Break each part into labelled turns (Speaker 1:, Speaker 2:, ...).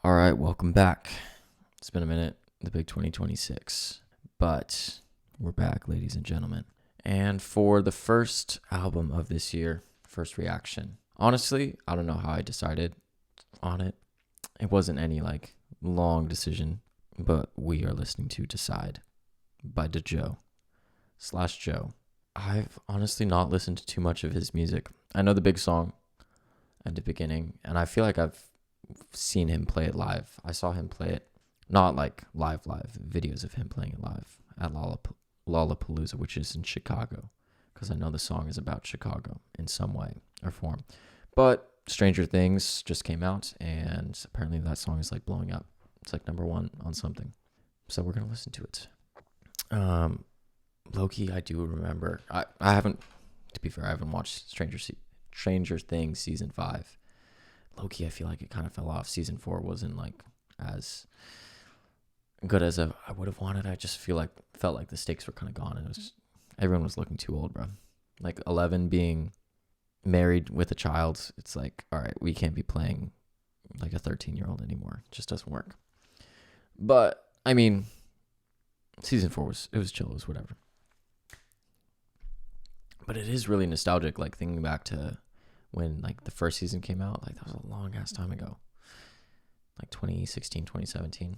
Speaker 1: All right, welcome back. It's been a minute, the big 2026, but we're back, ladies and gentlemen. And for the first album of this year, first reaction. Honestly, I don't know how I decided on it. It wasn't any long decision, but we are listening to Decide by Joe. I've honestly not listened to too much of his music. I know the big song at the beginning, and I feel like I've seen him play it live. I saw him play it, not like live, videos of him playing it live at Lollapalooza, which is in Chicago, because I know the song is about Chicago in some way or form. But Stranger Things just came out, and apparently that song is blowing up. It's number one on something. So we're going to listen to it. Low-key, I do remember. I haven't, to be fair, I haven't watched Stranger Things season 5. Low-key, I feel like it kind of fell off. Season 4 wasn't as good as I would have wanted. I just felt like the stakes were kind of gone. And everyone was looking too old, bro. 11 being married with a child. It's all right, we can't be playing a 13-year-old anymore. It just doesn't work. But I mean, season 4 was chill. It was whatever. But it is really nostalgic. Thinking back to when the first season came out, that was a long ass time ago, 2016, 2017.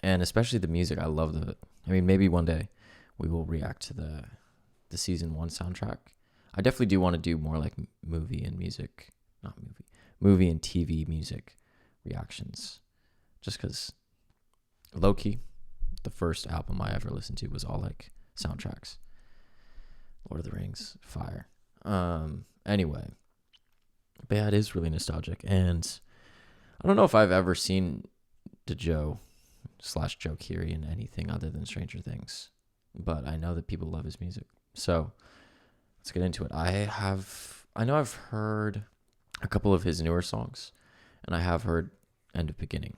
Speaker 1: And especially the music. I love maybe one day we will react to the season 1 soundtrack. I definitely do want to do more movie and TV music reactions, just because low-key the first album I ever listened to was all soundtracks. Lord of the Rings, fire. Anyway, but yeah, it is really nostalgic, and I don't know if I've ever seen Joe / Kiri in anything other than Stranger Things, but I know that people love his music, so let's get into it. I know I've heard a couple of his newer songs, and I have heard End of Beginning,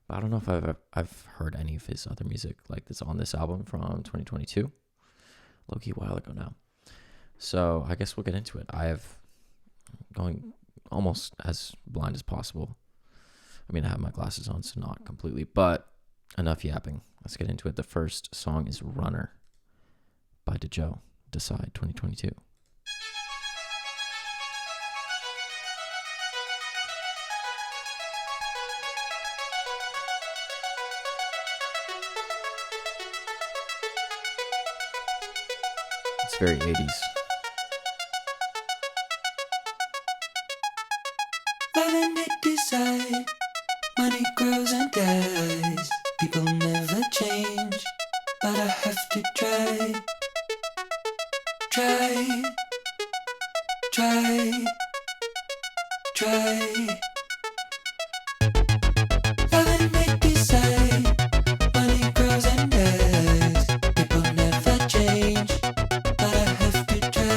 Speaker 1: but I don't know if I've heard any of his other music that's on this album from 2022, low-key a while ago now. So I guess we'll get into it. I have going almost as blind as possible. I have my glasses on, so not completely, but enough yapping. Let's get into it. The first song is Runner by Joe. Decide 2022. It's very 80s.
Speaker 2: Loving it decide, money grows and dies. People never change, but I have to try. Loving it decide, money grows and dies. People never change, but I have to try.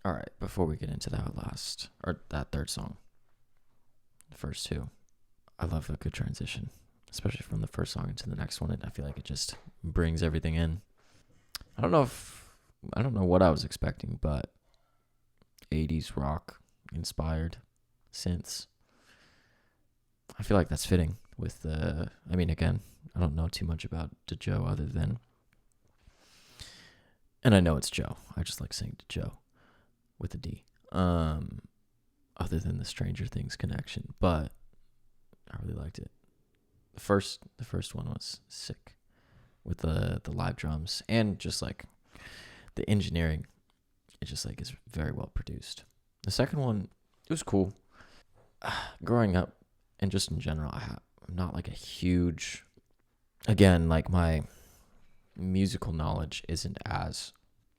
Speaker 1: All right, before we get into that third song, the first two, I love a good transition, especially from the first song into the next one. And I feel like it just brings everything in. I don't know what I was expecting, but 80s rock inspired synths. I feel like that's fitting with again, I don't know too much about Joe other than, and I know it's Joe. I just like saying Joe with a D. Other than the Stranger Things connection, but I really liked it. The first one was sick with the live drums and just like the engineering. It just like is very well produced. The second one, it was cool. Growing up and just in general, I'm not like a huge, again, like my musical knowledge isn't as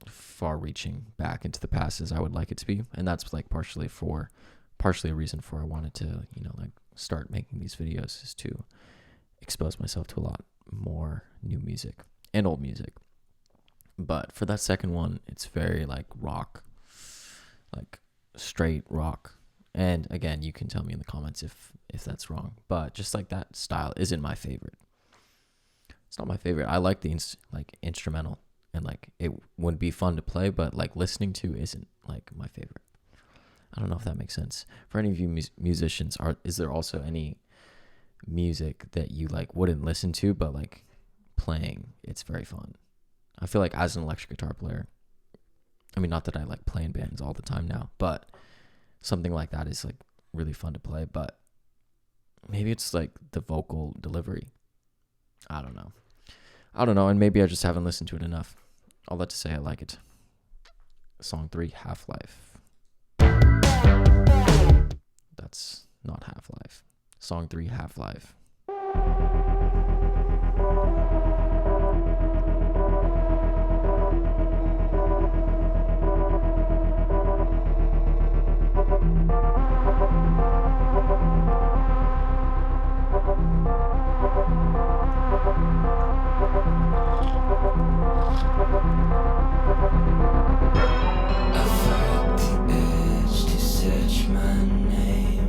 Speaker 1: far reaching back into the past as I would like it to be. And that's like partially a reason for I wanted to, like start making these videos, is to expose myself to a lot more new music and old music. But for that second one, it's very like rock, like straight rock. And again, you can tell me in the comments if that's wrong, but just like that style isn't my favorite. It's not my favorite. I like the instrumental, and like it would be fun to play, but like listening to isn't like my favorite. I don't know if that makes sense. For any of you musicians, is there also any music that you like wouldn't listen to, but like playing, it's very fun? I feel like as an electric guitar player, I mean, not that I like playing bands all the time now, but something like that is like really fun to play. But maybe it's like the vocal delivery. I don't know. And maybe I just haven't listened to it enough. All that to say, I like it. Song 3, Halflife. That's not Half-Life. Song 3, Half-Life.
Speaker 2: Search my name.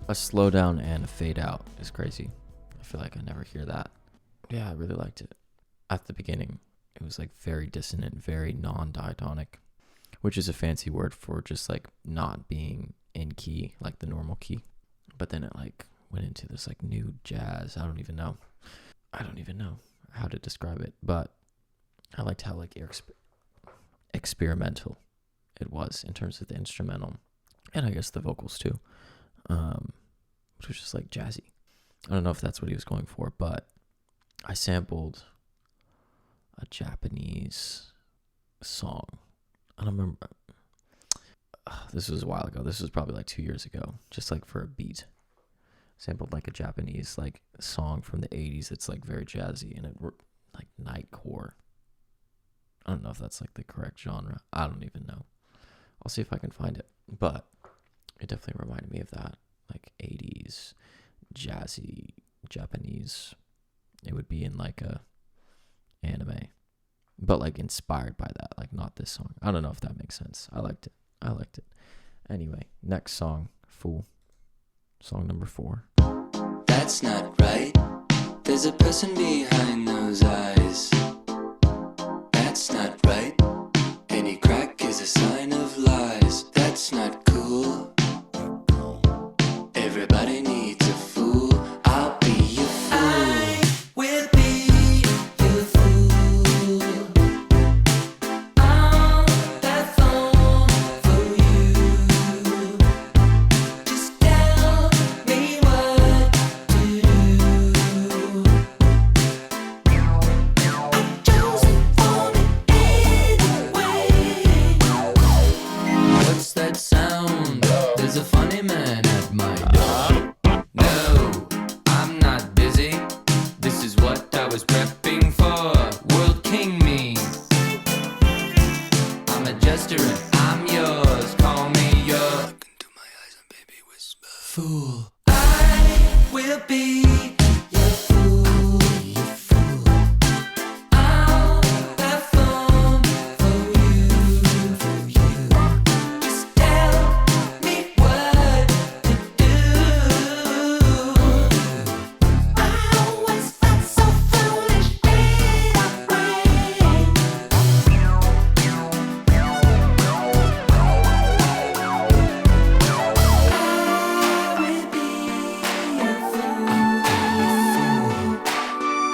Speaker 1: A slowdown and a fade out is crazy. I feel like I never hear that. Yeah, I really liked it. At the beginning, it was like very dissonant, very non-diatonic, which is a fancy word for just like not being in key, like the normal key. But then it like went into this like new jazz. I don't even know how to describe it, but I liked how like experimental it was in terms of the instrumental, and I guess the vocals too, which was just like jazzy. I don't know if that's what he was going for, but I sampled a Japanese song. I don't remember. This was a while ago. This was probably like 2 years ago, just like for a beat. Sampled like a Japanese like song from the 80s. It's like very jazzy and it like nightcore. I don't know if that's like the correct genre. I don't even know. I'll see if I can find it. But it definitely reminded me of that. Like 80s jazzy Japanese. It would be in like a anime. But like inspired by that. Like not this song. I don't know if that makes sense. I liked it. Anyway, next song, Fool. Song number 4.
Speaker 2: That's not right. There's a person behind those eyes. That's not right. Any crack is a sign of lies. That's not cool. Everybody needs a fool. I'll be your fool. I will be your fool. I'll that phone for you. Just tell me what to do. I chose it for me anyway. What's that sound? There's a funny man at my door. No, I'm not busy. This is what I was prepping for. World King me. I'm a jester and I'm yours. Call me your. Look into my eyes and baby whisper. Fool. I will be your fool. Your fool. I'll have fun for you. Just tell me what to do. I always felt so foolish anyway. I will be your fool.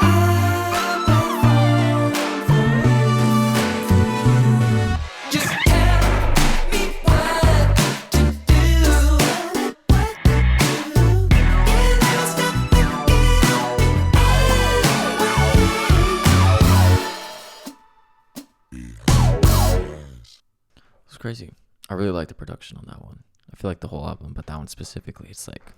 Speaker 2: I'll have fun for you. Just tell me what to do. And I'll stop
Speaker 1: It was crazy. I really like the production on that one. I feel like the whole album, but that one specifically, it's like,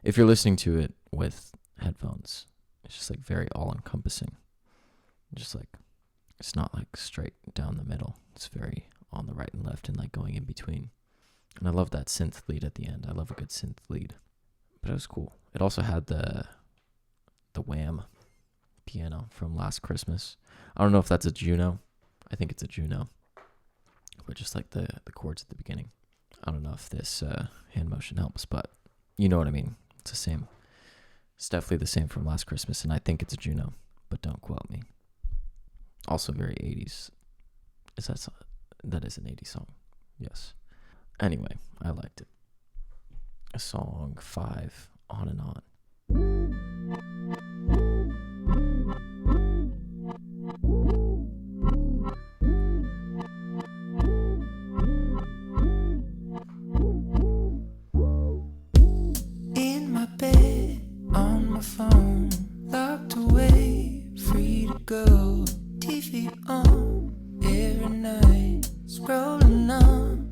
Speaker 1: if you're listening to it with headphones, it's just like very all-encompassing. Just like, it's not like straight down the middle. It's very on the right and left and like going in between. And I love that synth lead at the end. I love a good synth lead. But it was cool. It also had the Wham piano from Last Christmas. I don't know if that's a Juno. I think it's a Juno. But just like the chords at the beginning. I don't know if this hand motion helps, but you know what I mean. It's the same. It's definitely the same from Last Christmas, and I think it's a Juno, but don't quote me. Also very 80s. That is an 80s song. Yes. Anyway, I liked it. Song 5, On and On.
Speaker 2: in my bed, on my phone, locked away, free to go. TV on, every night, scrolling on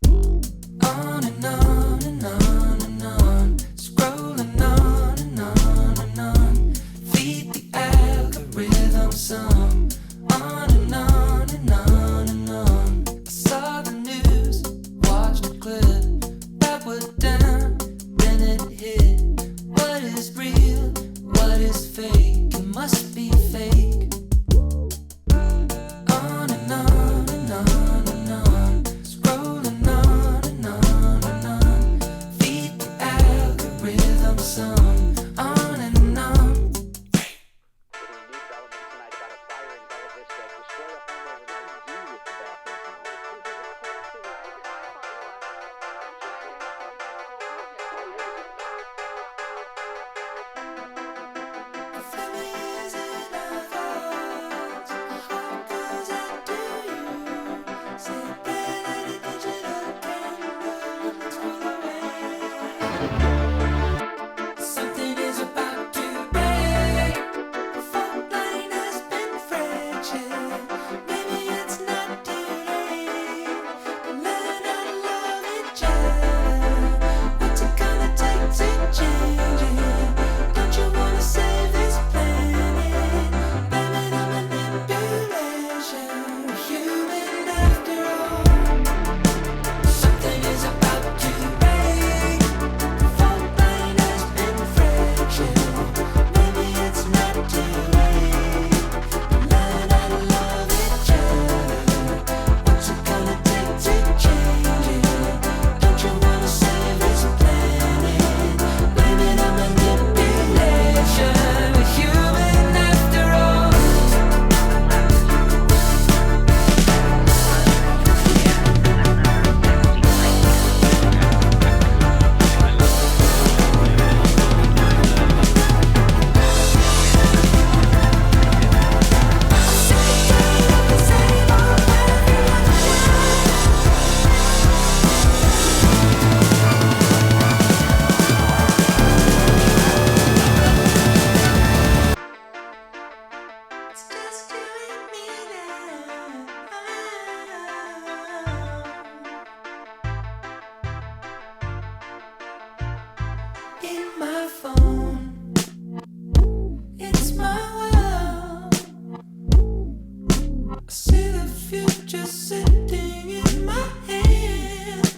Speaker 2: and on and on and on, scrolling just sitting in my hand.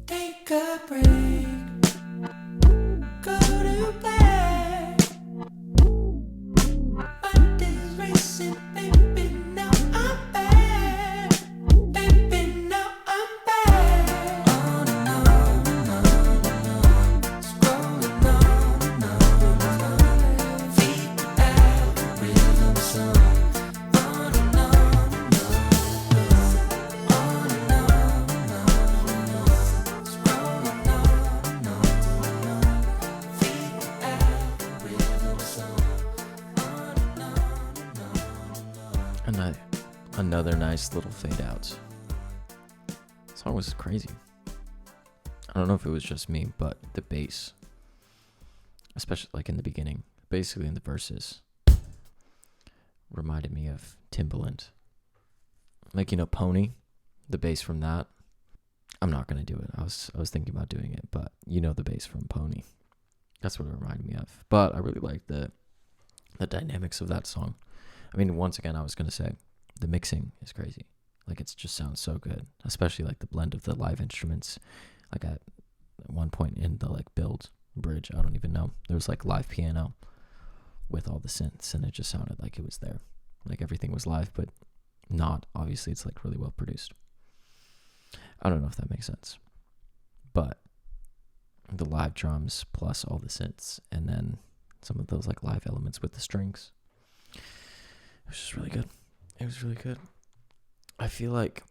Speaker 2: Take a break, go to bed. Mind is racing, baby, now I'm bad. Baby, now I'm bad. On and on and on and on, scrolling on and on and on. Feet out the rhythm song. On and on and on and on and on, scrolling on and on. Feet out the rhythm song. On and on and on.
Speaker 1: Another nice little fade out. The song was crazy. I don't know if it was just me, but the bass, especially like in the beginning, basically in the verses, reminded me of Timbaland. Like, you know, Pony, the bass from that. I'm not gonna do it. I was thinking about doing it, but you know the bass from Pony. That's what it reminded me of. But I really like the dynamics of that song. I mean, once again, I was gonna say the mixing is crazy. Like, it just sounds so good, especially like the blend of the live instruments. Like at one point in the like build bridge, I don't even know, there was like live piano with all the synths, and it just sounded like it was there. Like everything was live, but not. Obviously, it's like really well produced. I don't know if that makes sense, but the live drums plus all the synths, and then some of those like live elements with the strings, it was just really good. It was really good. I feel like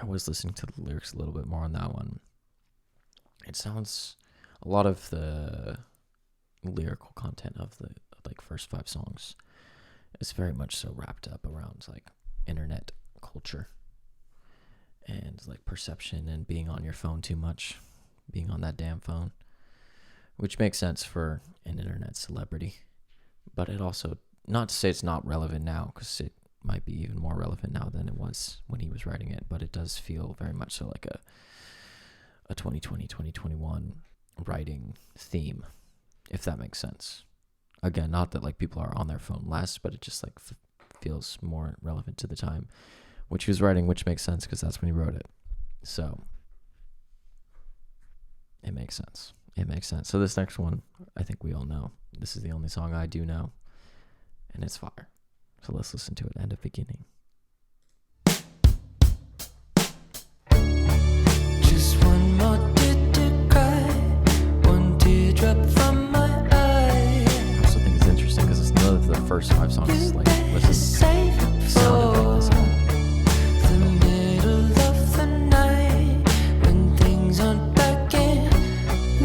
Speaker 1: I was listening to the lyrics a little bit more on that one. It sounds, a lot of the lyrical content of the like first 5 songs is very much so wrapped up around like internet culture and like perception and being on your phone too much, being on that damn phone, which makes sense for an internet celebrity. But it also, not to say it's not relevant now, because it might be even more relevant now than it was when he was writing it, but it does feel very much so like a 2020, 2021 writing theme, if that makes sense. Again, not that like people are on their phone less, but it just like feels more relevant to the time which he was writing, which makes sense because that's when he wrote it. So it makes sense. It makes sense. So this next one, I think we all know. This is the only song I do know, and it's fire. So let's listen to it. End of beginning.
Speaker 2: Just one more tear to cry, one teardrop from my eye.
Speaker 1: I also think it's interesting because it's none of the first 5 songs like listen sounded like this album.
Speaker 2: The middle of the night when things aren't black and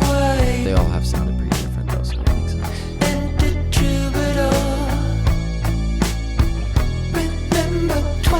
Speaker 2: white.
Speaker 1: They all have sounded pretty different though, so it makes sense.
Speaker 2: And the troubadour, remember 24.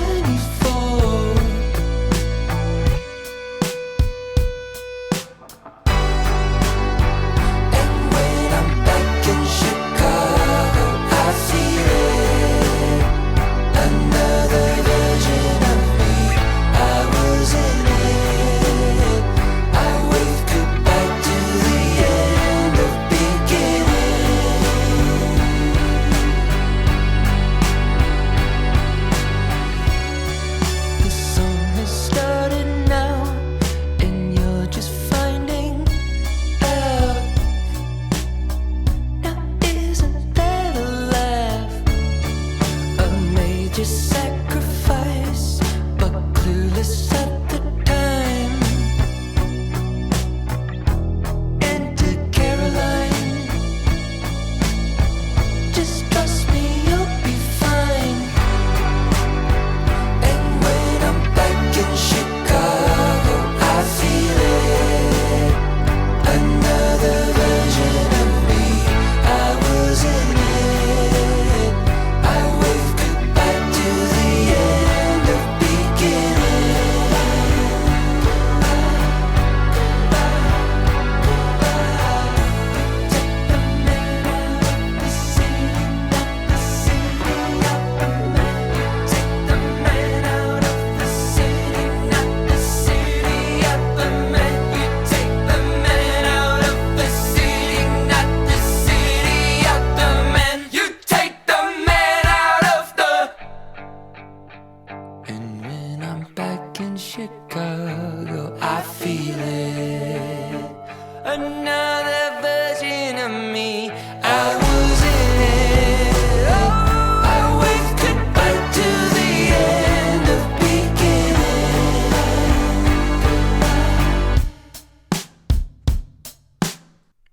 Speaker 2: Another version of me. I was in it. Oh, I waved goodbye to the end of beginning.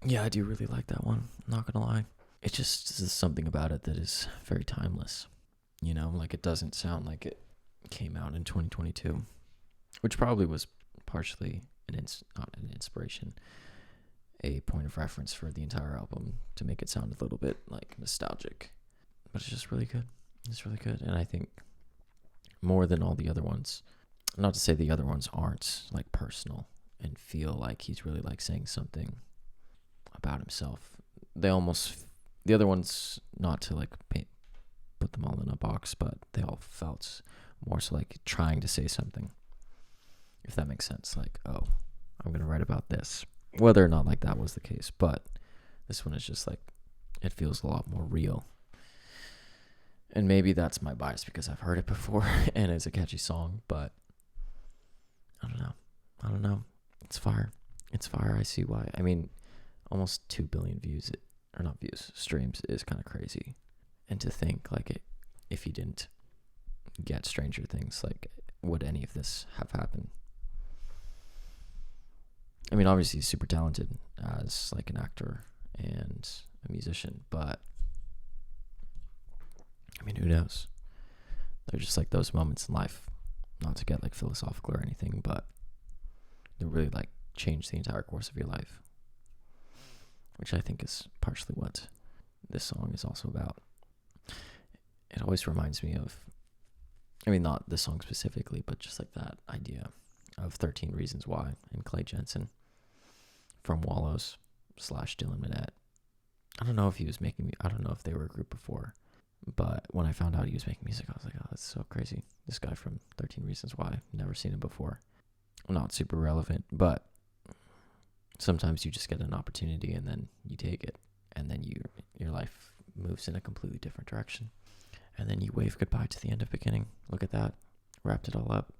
Speaker 1: Yeah, I do really like that one. I'm not gonna lie. It just is something about it that is very timeless. You know, like it doesn't sound like it came out in 2022, which probably was partially not an inspiration, a point of reference for the entire album to make it sound a little bit like nostalgic. But it's just really good. It's really good, and I think more than all the other ones. Not to say the other ones aren't like personal and feel like he's really like saying something about himself. The other ones, not to like put them all in a box, but they all felt more so like trying to say something, if that makes sense. Like, oh, I'm gonna write about this, whether or not like that was the case. But this one is just like, it feels a lot more real. And maybe that's my bias because I've heard it before and it's a catchy song, but I don't know. It's fire. I see why. I mean, almost 2 billion streams is kind of crazy. And to think like if he didn't get Stranger Things, like would any of this have happened? I mean, obviously he's super talented as like an actor and a musician, but I mean, who knows? They're just like those moments in life, not to get like philosophical or anything, but they really like change the entire course of your life, which I think is partially what this song is also about. It always reminds me of, I mean, not this song specifically, but just like that idea of 13 Reasons Why and Clay Jensen from Wallows / Dylan Minnette. I don't know if they were a group before, but when I found out he was making music, I was like, oh, that's so crazy. This guy from 13 Reasons Why, never seen him before. Not super relevant, but sometimes you just get an opportunity and then you take it, and then your life moves in a completely different direction. And then you wave goodbye to the end of beginning. Look at that. Wrapped it all up.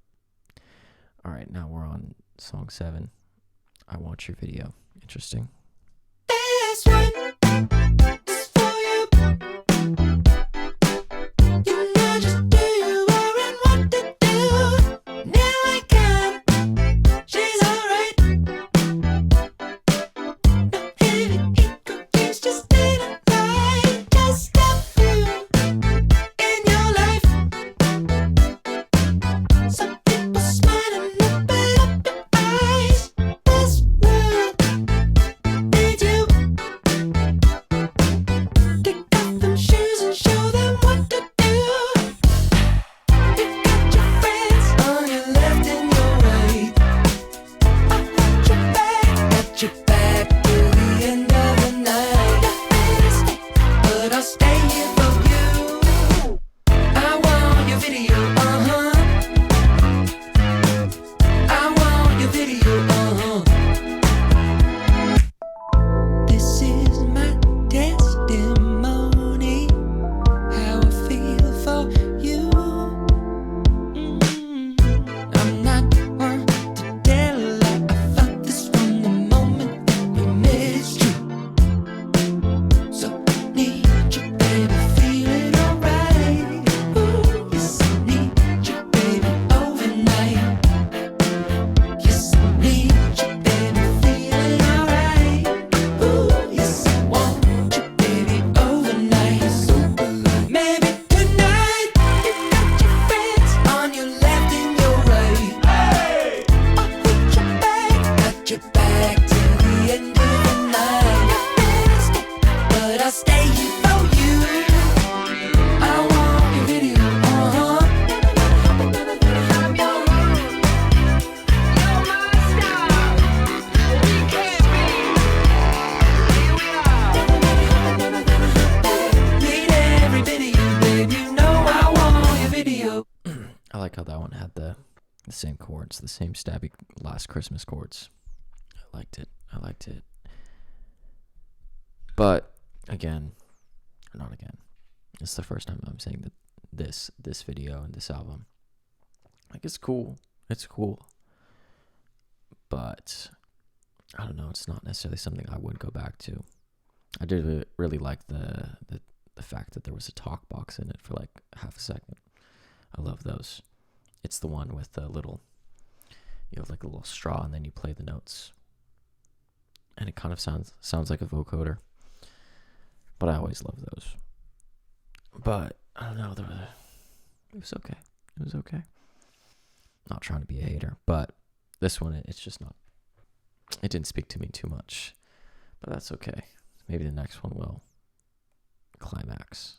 Speaker 1: All right, now we're on song 7. I Want Your Video. Interesting.
Speaker 2: This one is for you. You know just who you are and what to do. Now I can. She's alright. No heavy ego games, just stay alive. Just step through in your life. Some people smile and open up your eyes. This world needs you. Take off them shoes and show them what to do. You got your friends on your left and your right. I got your back till the end of the night. Nothing to say, but I'll stay here for you. I want your video, I want your video, This is my testimony, how I feel for you. I'm not one to tell a lie. I felt this from the moment that we met. It's true. So need you, baby, feeling alright. Ooh, yes, I need you, baby, overnight. Yes, I need you, baby, feeling alright. Ooh, yes, I want you, baby, overnight. Maybe tonight you got your friends on your left and your right. I'll put got your back till the end of the night. Nothing to say, but I'll stay here for you. I want your video, I'm your own. You're my star. We can't be. Here we are. Need every bit of you, babe. You know I want your video.
Speaker 1: I like how that one had the same chords, the same stabby Last Christmas chords. I liked it. But again, or not again, it's the first time I'm saying that this video and this album, like, it's cool. But I don't know. It's not necessarily something I would go back to. I did really like the fact that there was a talk box in it for like half a second. I love those. It's the one with the little, you have like a little straw and then you play the notes. And it kind of sounds like a vocoder. But I always love those. But I don't know. It was okay. It was okay. Not trying to be a hater, but this one, it's just not. It didn't speak to me too much, but that's okay. Maybe the next one will. Climax.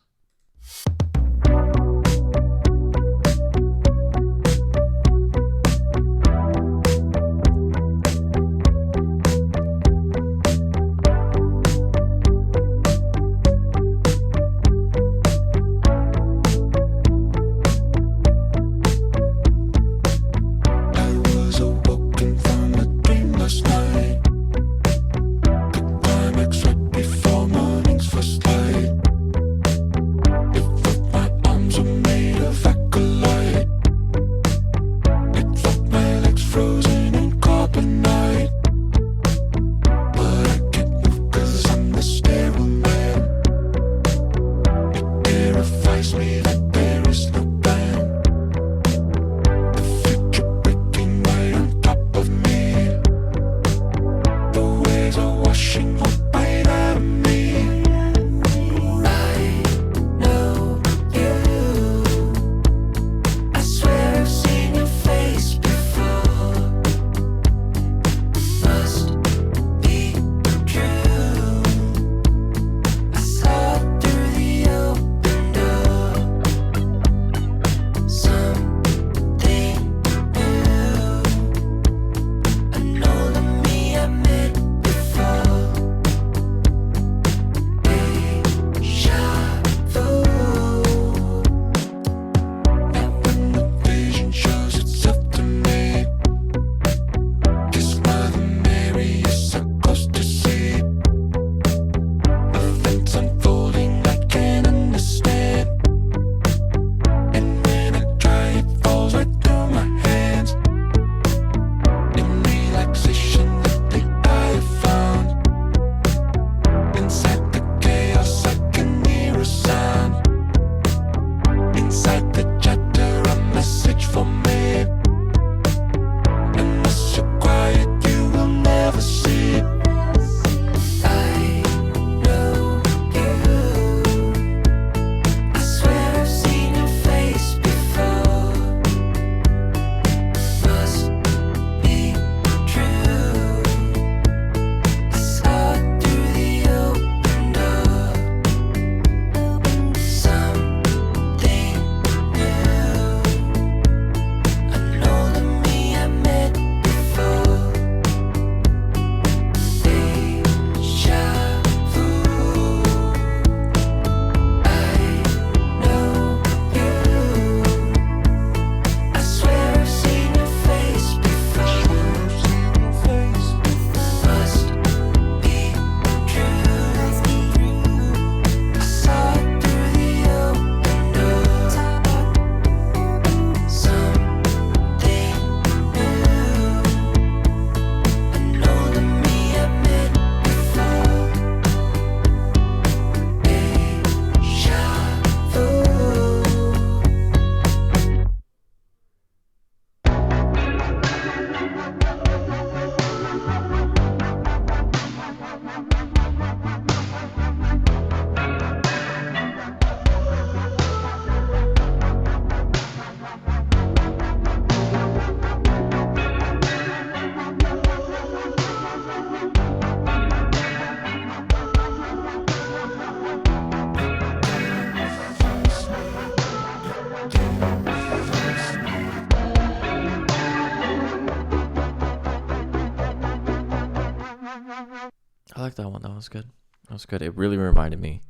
Speaker 1: I like that one. That was good. That was good. It really reminded me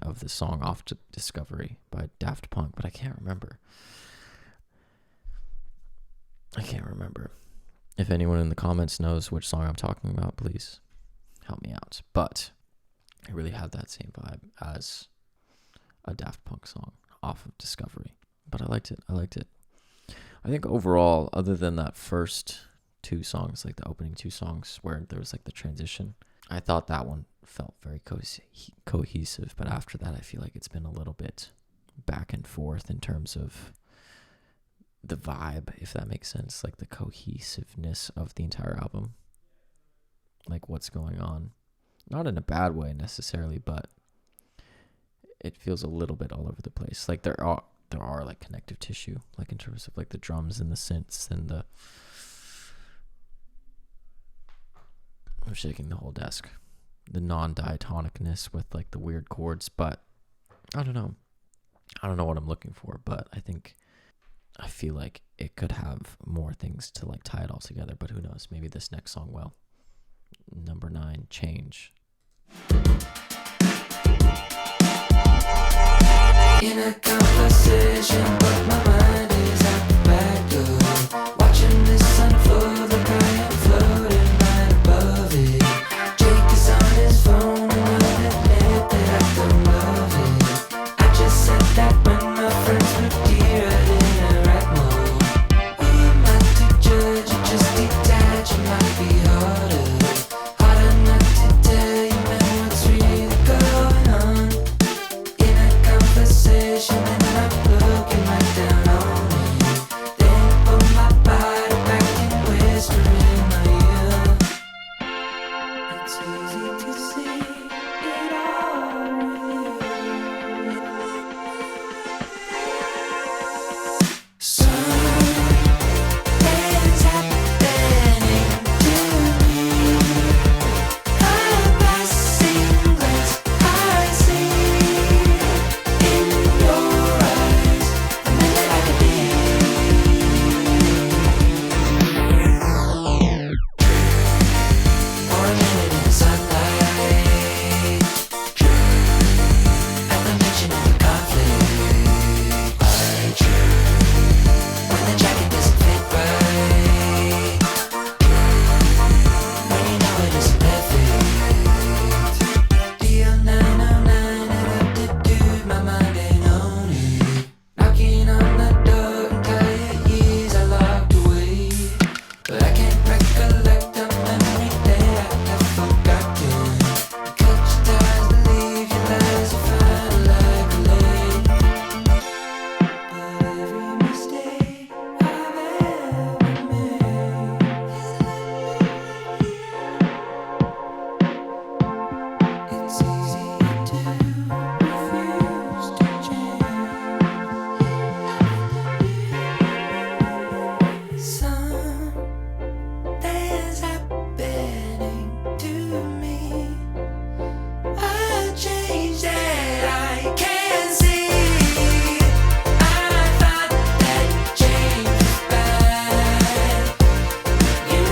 Speaker 1: of the song Off to Discovery by Daft Punk, but I can't remember. If anyone in the comments knows which song I'm talking about, please help me out. But it really had that same vibe as a Daft Punk song, Off of Discovery. But I liked it. I think overall, other than that first two songs, like the opening two songs where there was like the transition. I thought that one felt very cohesive, but after that I feel like it's been a little bit back and forth in terms of the vibe, if that makes sense, like the cohesiveness of the entire album, like what's going on, not in a bad way necessarily, but it feels a little bit all over the place. Like there are like connective tissue, like in terms of like the drums and the synths and I'm shaking the whole desk, the non-diatonicness with like the weird chords, but I don't know what I'm looking for, but I feel like it could have more things to like tie it all together, but who knows, maybe this next song will. Number 9, Change.
Speaker 2: In a conversation, but my mind is at the back door. Watching this unfold, like I am floating right above it. Jake is on his phone, and I'll admit that I don't love it. I just said that when my friends were dear, I didn't rap more. Who am I to judge? You just detach, it might be harder not to tell you, man, what's really going on. In a conversation, and I'm looking right down on it. Then pull my body back and whisper in my ear. It's easy to see it all with you. Something's happening to me. A passing glance I see in your eyes, the man that I could be. For a minute in the sunlight, at the mention of the conflict, I trip when the jacket doesn't fit right, when you know it isn't perfect. Deal 909 and up to dude, my mind ain't on it. Knocking on the door, entire years I locked away, but I can't recollect a memory that I have forgotten. Cut your ties, believe your lies, you find like a lake. But every mistake I've ever made, it's easy to refuse to change. Something's happening to me. A change that I can see. I thought that change was bad. You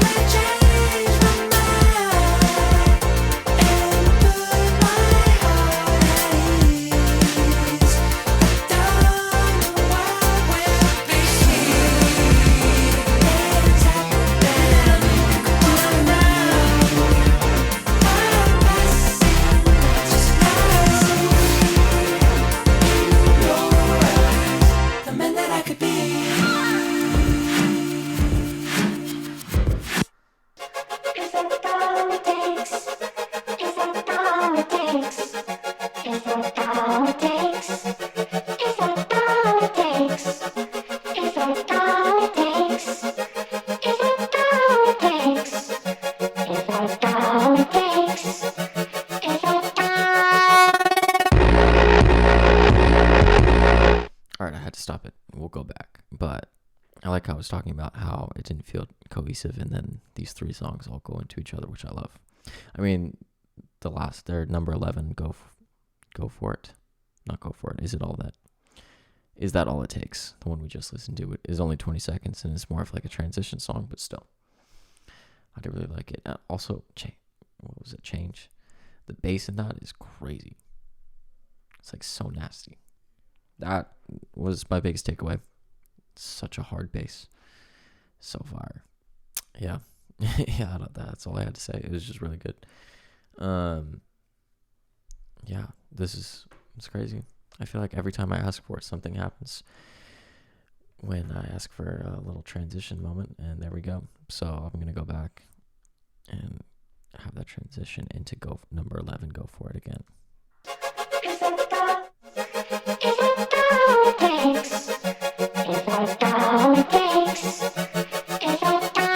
Speaker 2: had changed my mind and put my heart at ease. Don't know what will be. It's happening to me now. I'm passing, just I see in your eyes, the man that I could be.
Speaker 3: Is that all it takes? Is that all it takes? Is that all it takes? Is that all it takes? Is that all it takes? Is that all it takes? Is that all it takes? Is that
Speaker 1: All right, I had to stop it. We'll go back. But I like how I was talking about how it didn't feel cohesive, and then these 3 songs all go into each other, which I love. I mean, they're number 11, go for it. Not go for it. Is that all it takes? The one we just listened to is only 20 seconds, and it's more of like a transition song, but still. I did really like it. Also, what was it? Change. The bass in that is crazy. It's like so nasty. That was my biggest takeaway. Such a hard bass. So fire. Yeah. Yeah, that's all I had to say. It was just really good. Yeah, it's crazy. I feel like every time I ask for it, something happens. when I ask for a little transition moment, and there we go. So I'm gonna go back and have that transition into number 11. Go for it again.
Speaker 3: Is that all it takes? Is that all it takes? Is that all?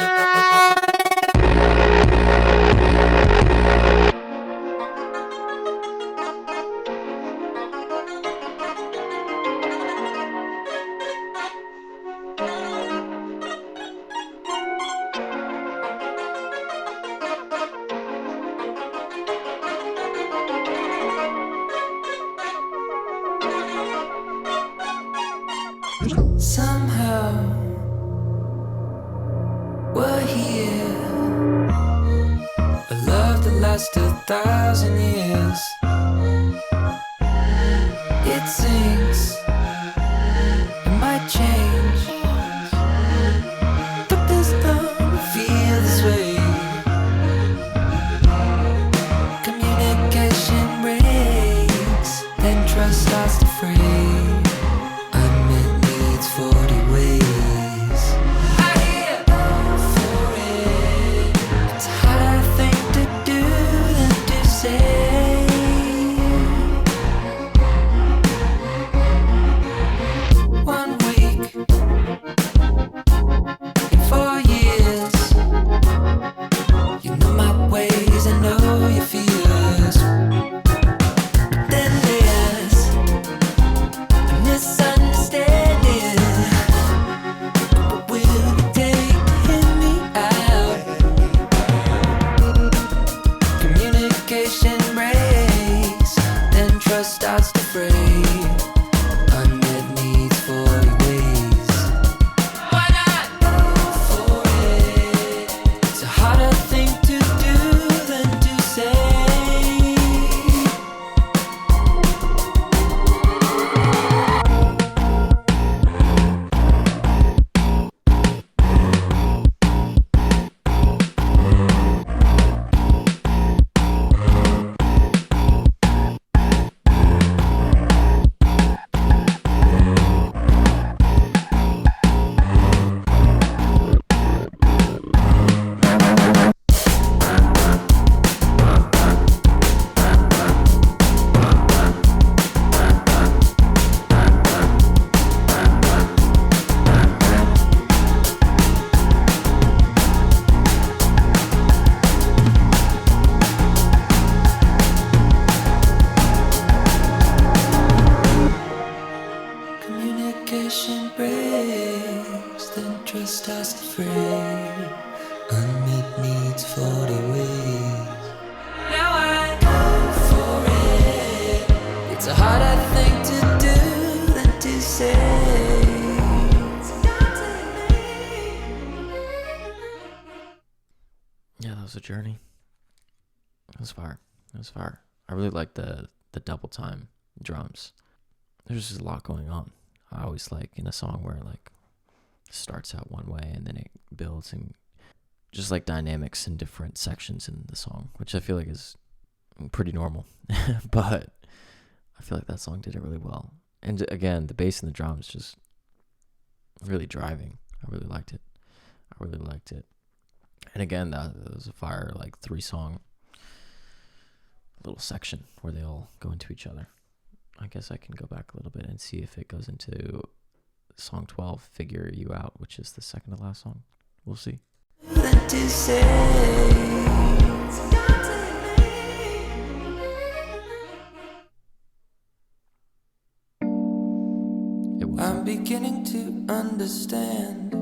Speaker 2: Somehow we're here. A love that lasts 1,000 years. It sinks. It might change, but there's no feel this way. Communication breaks, then trust starts to fray. 40 ways. I hear for it. It's a harder thing to do than to say. One week, 4 years. You know my ways, I know your fears. But then there's a misunderstanding. Starts to fray. Unmet needs 40 ways. Why not go for it? It's a harder thing to do than to say. Communication breaks, then trust starts to fray. Unmet needs 40 ways. Now I go for it. It's a harder thing to do than to say.
Speaker 1: Yeah, that was a journey. It was fire. It was fire. I really like the double time drums. There's just a lot going on. I always like in a song where like starts out one way and then it builds, and just like dynamics in different sections in the song, which I feel like is pretty normal. But I feel like that song did it really well. And again, the bass and the drums just really driving. I really liked it. And again, that was a fire like 3-song little section where they all go into each other. I guess I can go back a little bit and see if it goes into song 12, Figure You Out, which is the second to last song. We'll see.
Speaker 2: I'm beginning to understand.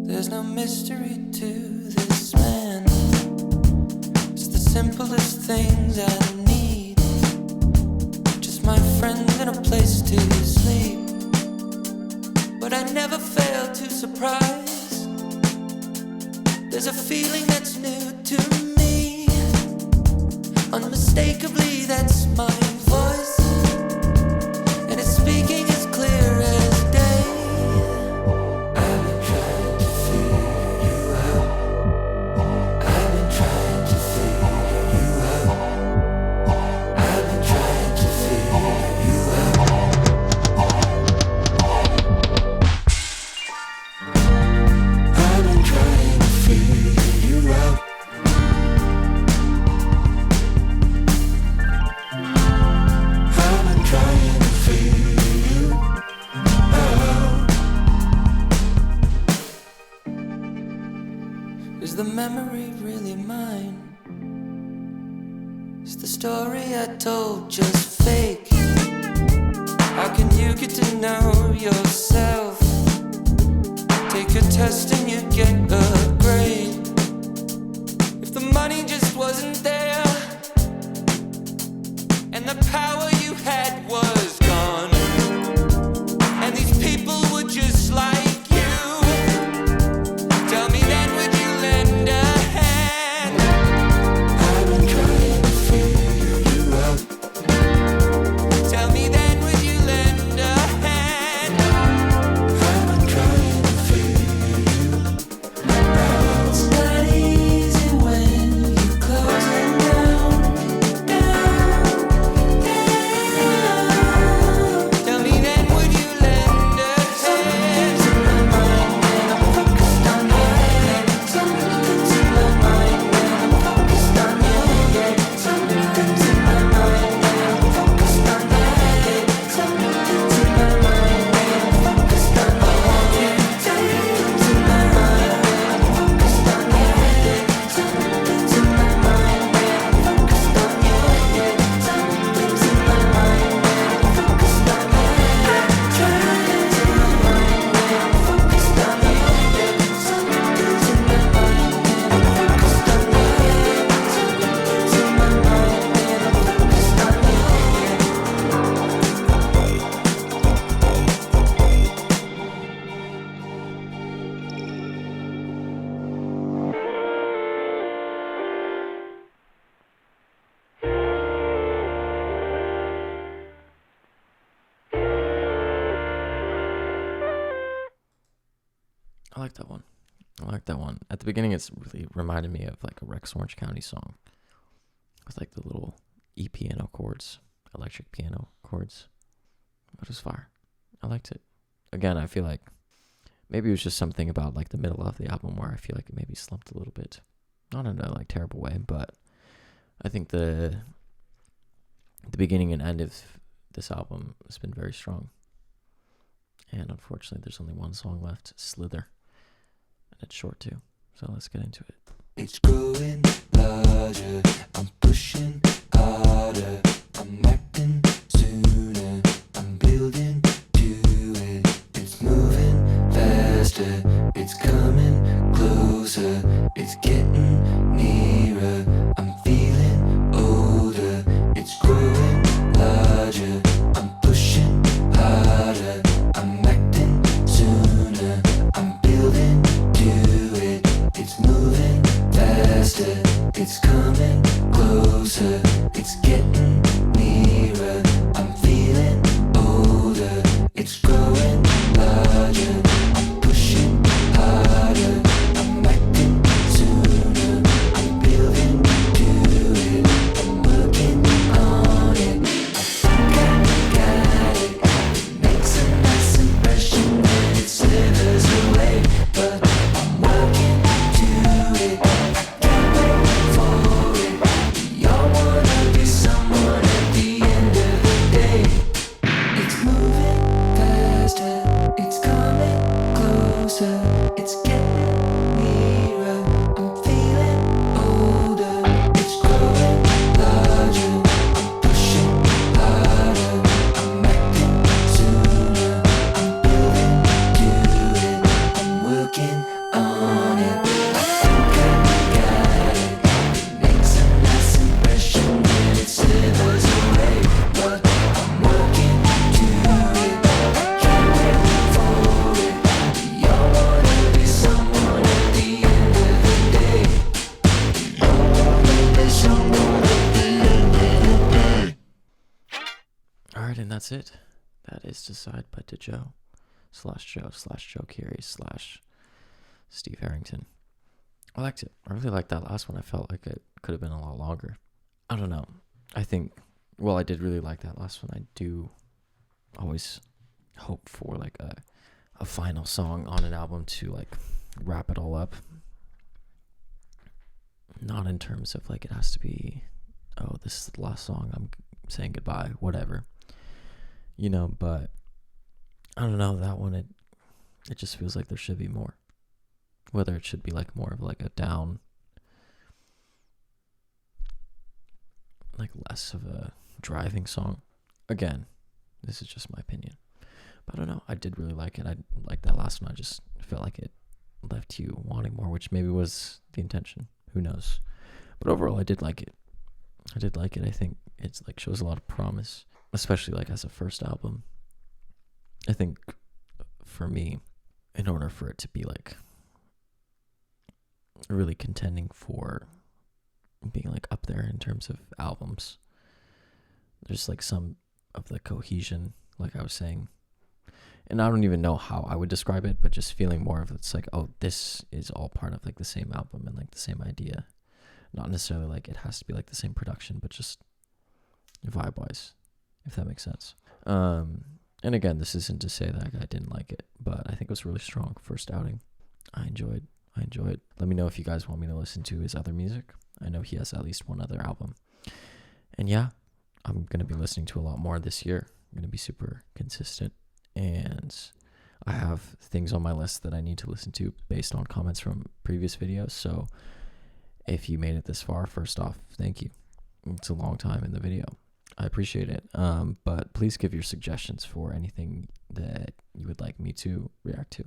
Speaker 2: There's no mystery to this man. It's the simplest things I need. Just my friend and a place to sleep. But I never fail to surprise. There's a feeling that's new to me. Unmistakably, that's my voice. And it's speaking as clear as day. I've been trying to figure you out. I've been trying to figure you out. I've been trying to figure you out. Is the memory really mine? Is the story I told just fake? How can you get to know yourself? Take a test and you get a grade. If the money just wasn't there, and the power you had was gone, and these people were just like you, tell me then, would you lend a hand? I've been trying to figure you out. Tell me then, would you lend a hand? I've been trying to figure you out. It's not easy when you close it down, down, down. Tell me then, would you lend a hand? Something's in my mind when I'm focused on your head. Something's in my mind when I'm focused on your head. Something's in my mind when I'm focused on your head. Something's in my mind when I'm focused on your head. Something's in my mind when I'm focused on your head. Something's in my mind when I'm focused on your head. Something's in my mind when I'm focused on your head. Something's in my mind when I'm focused on your head. Something's in my mind when I'm focused on your head. Something's in my mind when I'm focused on your head.
Speaker 1: I like that one. I like that one. At the beginning, it's really reminded me of like a Rex Orange County song with like the little piano chords, electric piano chords. But it was fire. I liked it. Again, I feel like maybe it was just something about like the middle of the album where I feel like it maybe slumped a little bit. Not in a like terrible way, but I think the beginning and end of this album has been very strong. And unfortunately, there's only one song left, Slither. And it's short too. So let's get into it.
Speaker 2: It's growing larger, I'm pushing harder, I'm acting sooner, I'm building to it. It's moving faster, it's coming closer, it's getting nearer, I'm feeling older. It's growing larger, I'm pushing harder, I'm acting sooner, I'm building to it. It's moving faster, it's coming closer, it's getting nearer, I'm feeling older. It's growing larger, I'm pushing harder, I'm acting sooner, I'm building to it, I'm working on it. I think I got it, it makes a nice impression when it slithers away, but I'm working to it, I can't wait for it. Y'all wanna be someone at the end of the day. It's moving faster, it's coming closer, it's getting nearer, I'm feeling older. It's growing larger, I'm pushing harder, I'm acting sooner, I'm building to it, I'm working on it. I think I got it, it makes a nice impression when it slithers away, but I'm working to it, I can't wait for it. Y'all wanna be someone at the end of the day. Y'all wanna be someone at the end of the day.
Speaker 1: Alright, and that's it. That is Decide by Joe /Joe Carey / Steve Harrington. I liked it. I really liked that last one. I felt like it could have been a lot longer. I don't know. I think, well, I did really like that last one. I do always hope for like a final song on an album to like wrap it all up. Not in terms of like it has to be, oh, this is the last song, I'm saying goodbye, whatever. You know, but I don't know, that one, it just feels like there should be more. whether it should be like more of like a down, like less of a driving song. Again, this is just my opinion, but I don't know. I did really like it. I like that last one. I just felt like it left you wanting more, which maybe was the intention. Who knows? But overall, I did like it. I think it's like shows a lot of promise, especially like as a first album. I think for me, in order for it to be like really contending for being like up there in terms of albums, there's like some of the cohesion, like I was saying, and I don't even know how I would describe it, but just feeling more of it's like, oh, this is all part of like the same album and like the same idea. Not necessarily like it has to be like the same production, but just vibe wise, if that makes sense. And again, this isn't to say that I didn't like it, but I think it was really strong first outing. I enjoyed. Let me know if you guys want me to listen to his other music. I know he has at least one other album. And yeah, I'm going to be listening to a lot more this year. I'm going to be super consistent. And I have things on my list that I need to listen to based on comments from previous videos. So if you made it this far, first off, thank you. It's a long time in the video. I appreciate it. But please give your suggestions for anything that you would like me to react to.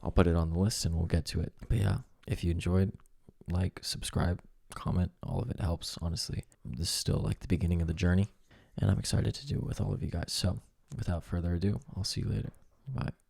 Speaker 1: I'll put it on the list and we'll get to it. But yeah, if you enjoyed, like, subscribe, comment, all of it helps, honestly. This is still like the beginning of the journey, and I'm excited to do it with all of you guys. So without further ado, I'll see you later. Bye.